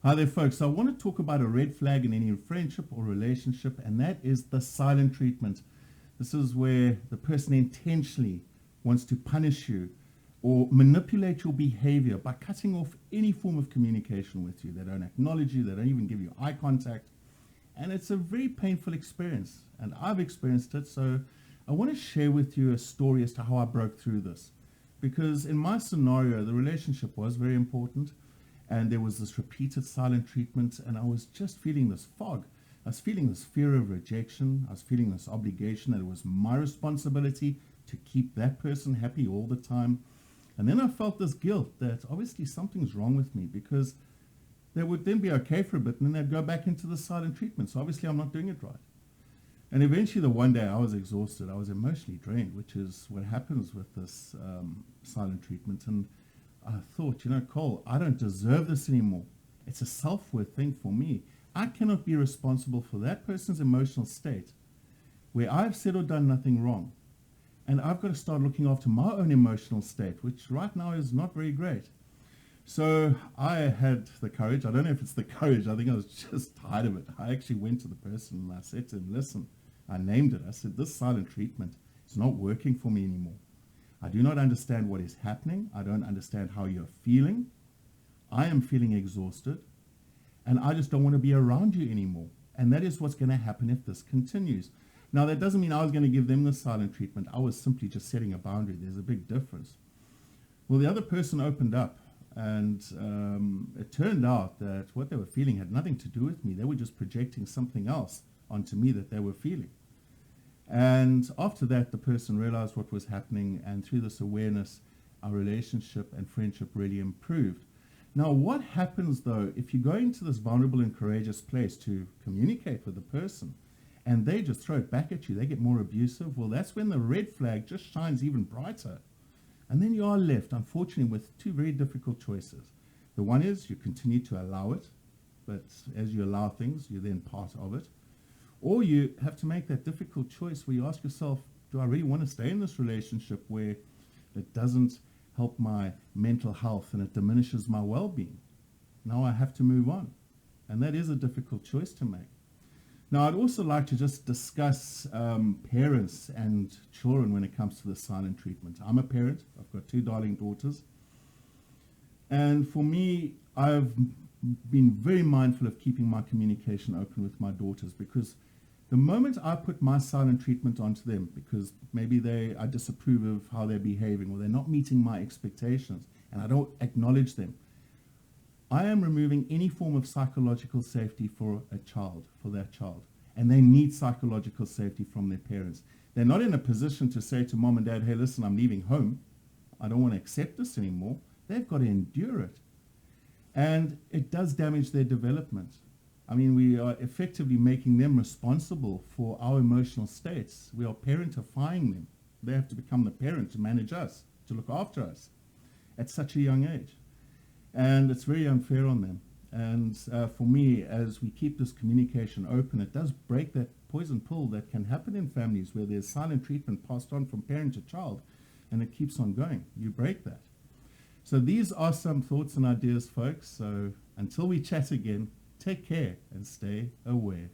Hi there, folks. So I want to talk about a red flag in any friendship or relationship, and that is the silent treatment. This is where the person intentionally wants to punish you or manipulate your behavior by cutting off any form of communication with you. They don't acknowledge you, they don't even give you eye contact. And it's a very painful experience, and I've experienced it. So I want to share with you a story as to how I broke through this. Because in my scenario, the relationship was very important, and there was this repeated silent treatment, and I was just feeling this fog. I was feeling this fear of rejection. I was feeling this obligation that it was my responsibility to keep that person happy all the time. And then I felt this guilt that obviously something's wrong with me, because they would then be okay for a bit, and then they'd go back into the silent treatment. So obviously I'm not doing it right. And eventually the one day I was exhausted. I was emotionally drained, which is what happens with this silent treatment. And I thought, Cole, I don't deserve this anymore. It's a self-worth thing for me. I cannot be responsible for that person's emotional state where I've said or done nothing wrong. And I've got to start looking after my own emotional state, which right now is not very great. So I had the courage. I don't know if it's the courage. I think I was just tired of it. I actually went to the person and I said to him, listen, I named it. I said, this silent treatment is not working for me anymore. I do not understand what is happening. I don't understand how you're feeling. I am feeling exhausted, and I just don't want to be around you anymore. And that is what's going to happen if this continues. Now, that doesn't mean I was going to give them the silent treatment. I was simply just setting a boundary. There's a big difference. Well, the other person opened up, and it turned out that what they were feeling had nothing to do with me. They were just projecting something else onto me that they were feeling. And after that, the person realized what was happening, and through this awareness, our relationship and friendship really improved. Now, what happens, though, if you go into this vulnerable and courageous place to communicate with the person, and they just throw it back at you, they get more abusive? Well, that's when the red flag just shines even brighter. And then you are left, unfortunately, with two very difficult choices. The one is you continue to allow it, but as you allow things, you're then part of it. Or you have to make that difficult choice where you ask yourself, do I really want to stay in this relationship where it doesn't help my mental health and it diminishes my well-being? Now I have to move on. And that is a difficult choice to make. Now, I'd also like to just discuss parents and children when it comes to the silent treatment. I'm a parent. I've got two darling daughters. And for me, I've been very mindful of keeping my communication open with my daughters, because the moment I put my silent treatment onto them, because maybe I disapprove of how they're behaving or they're not meeting my expectations and I don't acknowledge them, I am removing any form of psychological safety for a child, for that child. And they need psychological safety from their parents. They're not in a position to say to mom and dad, hey, listen, I'm leaving home. I don't want to accept this anymore. They've got to endure it. And it does damage their development. I mean, we are effectively making them responsible for our emotional states. We are parentifying them. They have to become the parent to manage us, to look after us at such a young age. And it's very unfair on them. And for me, as we keep this communication open, it does break that poison pill that can happen in families where there's silent treatment passed on from parent to child, and it keeps on going. You break that. So these are some thoughts and ideas, folks. So until we chat again, take care and stay aware.